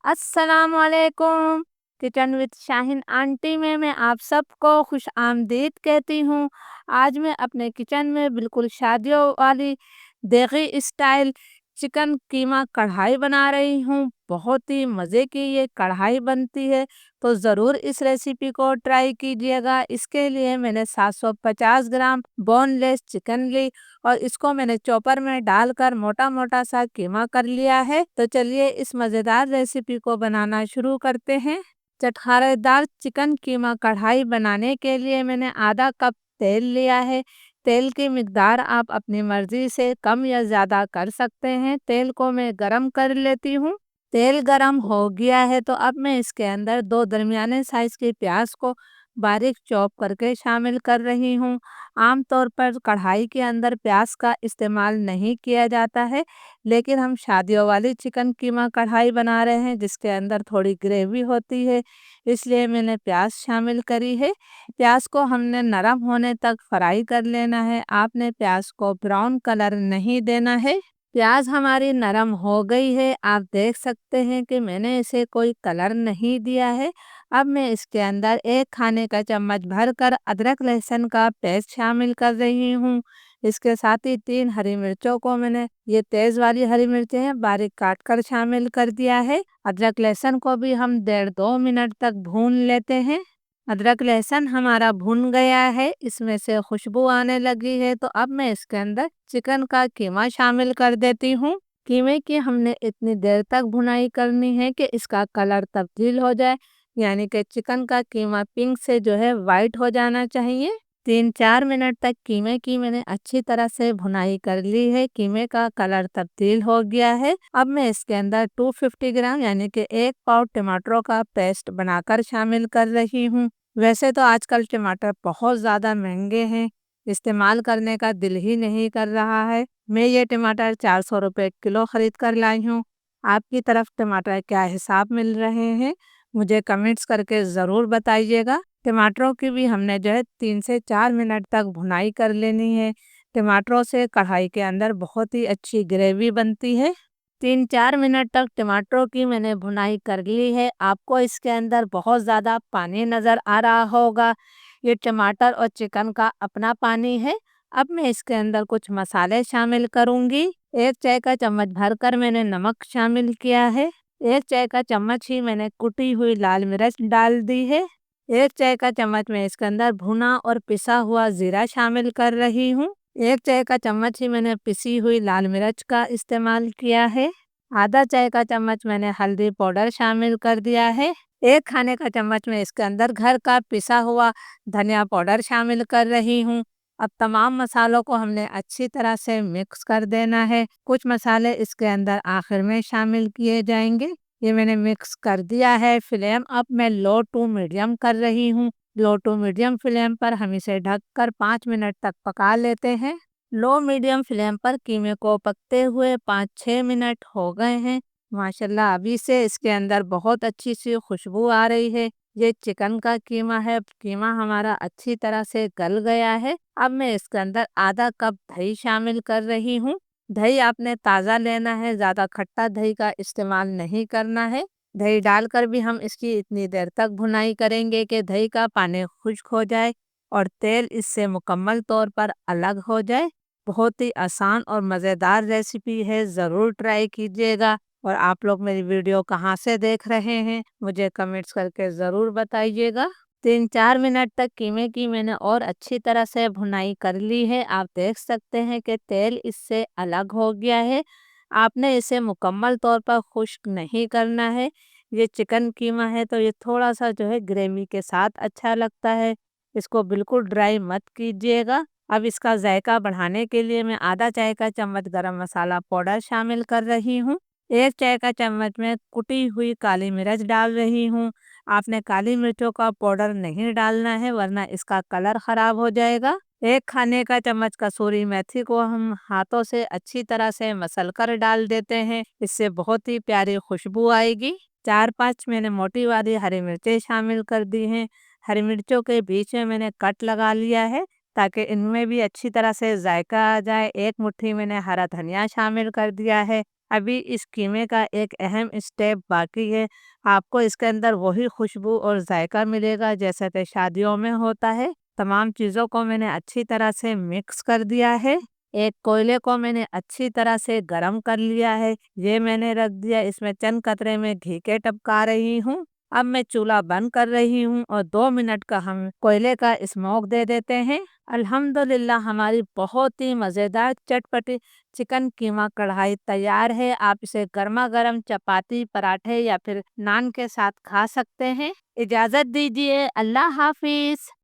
अस्सलाम वालेकुम। Kitchen with Shaheen aunty में मैं आप सबको खुश आमदीद कहती हूँ। आज मैं अपने किचन में बिल्कुल शादियों वाली देगी स्टाइल चिकन कीमा कढ़ाई बना रही हूँ। बहुत ही मज़े की ये कढ़ाई बनती है, तो ज़रूर इस रेसिपी को ट्राई कीजिएगा। इसके लिए मैंने 750 ग्राम बोनलेस चिकन ली और इसको मैंने चॉपर में डालकर मोटा मोटा सा कीमा कर लिया है। तो चलिए इस मज़ेदार रेसिपी को बनाना शुरू करते हैं। चटखारेदार चिकन कीमा कढ़ाई बनाने के लिए मैंने आधा कप तेल लिया है। तेल की मिकदार आप अपनी मर्जी से कम या ज़्यादा कर सकते हैं। तेल को मैं गरम कर लेती हूँ। तेल गरम हो गया है तो अब मैं इसके अंदर दो दरमियाने साइज़ की प्याज को बारीक चॉप करके शामिल कर रही हूँ। आमतौर पर कढ़ाई के अंदर प्याज का इस्तेमाल नहीं किया जाता है, लेकिन हम शादियों वाली चिकन कीमा कढ़ाई बना रहे हैं जिसके अंदर थोड़ी ग्रेवी होती है, इसलिए मैंने प्याज शामिल करी है। प्याज को हमने नरम होने तक फ्राई कर लेना है। आपने प्याज को ब्राउन कलर नहीं देना है। प्याज हमारी नरम हो गई है। आप देख सकते हैं कि मैंने इसे कोई कलर नहीं दिया है। अब मैं इसके अंदर एक खाने का चम्मच भरकर अदरक लहसुन का पेस्ट शामिल कर रही हूँ। इसके साथ ही 3 हरी मिर्चों को मैंने, ये तेज वाली हरी मिर्चें हैं, बारीक काट कर शामिल कर दिया है। अदरक लहसुन को भी हम 1.5-2 मिनट तक भून लेते हैं। अदरक लहसुन हमारा भुन गया है, इसमें से खुशबू आने लगी है, तो अब मैं इसके अंदर चिकन का कीमा शामिल कर देती हूँ। कीमे की हमने इतनी देर तक भुनाई करनी है कि इसका कलर तब्दील हो जाए, यानी कि चिकन का कीमा पिंक से जो है वाइट हो जाना चाहिए। 3-4 मिनट तक कीमे की मैंने अच्छी तरह से भुनाई कर ली है। कीमे का कलर तब्दील हो गया है। अब मैं इसके अंदर 250 ग्राम यानी कि 1 पाव टमाटरों का पेस्ट बनाकर शामिल कर रही हूँ। वैसे तो आजकल टमाटर बहुत ज़्यादा महंगे हैं, इस्तेमाल करने का दिल ही नहीं कर रहा है। मैं ये टमाटर 400 रुपये किलो ख़रीद कर लाई हूँ। आपकी तरफ टमाटर क्या हिसाब मिल रहे हैं, मुझे कमेंट्स करके ज़रूर बताइएगा। टमाटरों की भी हमने जो है 3 से 4 मिनट तक भुनाई कर लेनी है। टमाटरों से कढ़ाई के अंदर बहुत ही अच्छी ग्रेवी बनती है। 3-4 मिनट तक टमाटरों की मैंने भुनाई कर ली है। आपको इसके अंदर बहुत ज़्यादा पानी नज़र आ रहा होगा। ये टमाटर और चिकन का अपना पानी है। अब मैं इसके अंदर कुछ मसाले शामिल करूँगी। 1 चाय का चम्मच भरकर मैंने नमक शामिल किया है। 1 चाय का चम्मच ही मैंने कुटी हुई लाल मिर्च डाल दी है। 1 चाय का चम्मच मैं इसके अंदर भुना और पिसा हुआ ज़ीरा शामिल कर रही हूँ। 1 चाय का चम्मच ही मैंने पिसी हुई लाल मिर्च का इस्तेमाल किया है। आधा चाय का चम्मच मैंने हल्दी पाउडर शामिल कर दिया है। 1 खाने का चम्मच मैं इसके अंदर घर का पिसा हुआ धनिया पाउडर शामिल कर रही हूँ। अब तमाम मसालों को हमने अच्छी तरह से मिक्स कर देना है। कुछ मसाले इसके अंदर आखिर में शामिल किए जाएंगे। ये मैंने मिक्स कर दिया है। फ्लेम अब मैं लो टू मीडियम कर रही हूँ। लो टू मीडियम फ्लेम पर हम इसे ढककर 5 मिनट तक पका लेते हैं। लो मीडियम फ्लेम पर कीमे को पकते हुए 5-6 मिनट हो गए हैं। माशाल्लाह अभी से इसके अंदर बहुत अच्छी सी खुशबू आ रही है। ये चिकन का कीमा है। कीमा हमारा अच्छी तरह से गल गया है। अब मैं इसके अंदर आधा कप दही शामिल कर रही हूँ। दही आपने ताज़ा लेना है, ज़्यादा खट्टा दही का इस्तेमाल नहीं करना है। दही डालकर भी हम इसकी इतनी देर तक भुनाई करेंगे कि दही का पानी खुश्क हो जाए और तेल इससे मुकम्मल तौर पर अलग हो जाए। बहुत ही आसान और मज़ेदार रेसिपी है, ज़रूर ट्राई कीजिएगा। और आप लोग मेरी वीडियो कहाँ से देख रहे हैं, मुझे कमेंट्स करके ज़रूर बताइएगा। 3-4 मिनट तक कीमे की मैंने और अच्छी तरह से भुनाई कर ली है। आप देख सकते हैं कि तेल इससे अलग हो गया है। आपने इसे मुकम्मल तौर पर खुश्क नहीं करना है। ये चिकन कीमा है तो ये थोड़ा सा जो है ग्रेवी के साथ अच्छा लगता है। इसको बिल्कुल ड्राई मत कीजिएगा। अब इसका जायका बढ़ाने के लिए मैं आधा चाय का चम्मच गरम मसाला पाउडर शामिल कर रही हूँ। 1 चाय का चम्मच में कुटी हुई काली मिर्च डाल रही हूँ। आपने काली मिर्चों का पाउडर नहीं डालना है, वरना इसका कलर ख़राब हो जाएगा। 1 खाने का चम्मच कसूरी मेथी को हम हाथों से अच्छी तरह से मसल कर डाल देते हैं, इससे बहुत ही प्यारी खुशबू आएगी। 4-5 मैंने मोटी वाली हरी मिर्चें शामिल कर दी हैं। हरी मिर्चों के बीच में मैंने कट लगा लिया है ताकि इनमें भी अच्छी तरह से जायका आ जाए। 1 मुट्ठी मैंने हरा धनिया शामिल कर दिया है। अभी इस कीमे का एक अहम स्टेप बाकी है। आपको इसके अंदर वही खुशबू और जायका मिलेगा जैसे कि शादियों में होता है। तमाम चीज़ों को मैंने अच्छी तरह से मिक्स कर दिया है। एक कोयले को मैंने अच्छी तरह से गरम कर लिया है। ये मैंने रख दिया, इसमें चंद कतरे में घी के टपका रही हूँ। अब मैं चूल्हा बंद कर रही हूँ और 2 मिनट का हम कोयले का स्मोक दे देते हैं। अल्हम्दुलिल्लाह हमारी बहुत ही मज़ेदार चटपटी चिकन कीमा कढ़ाई तैयार है। आप इसे गर्मा गर्म चपाती, पराठे या फिर नान के साथ खा सकते हैं। इजाज़त दीजिए, अल्लाह हाफिज़।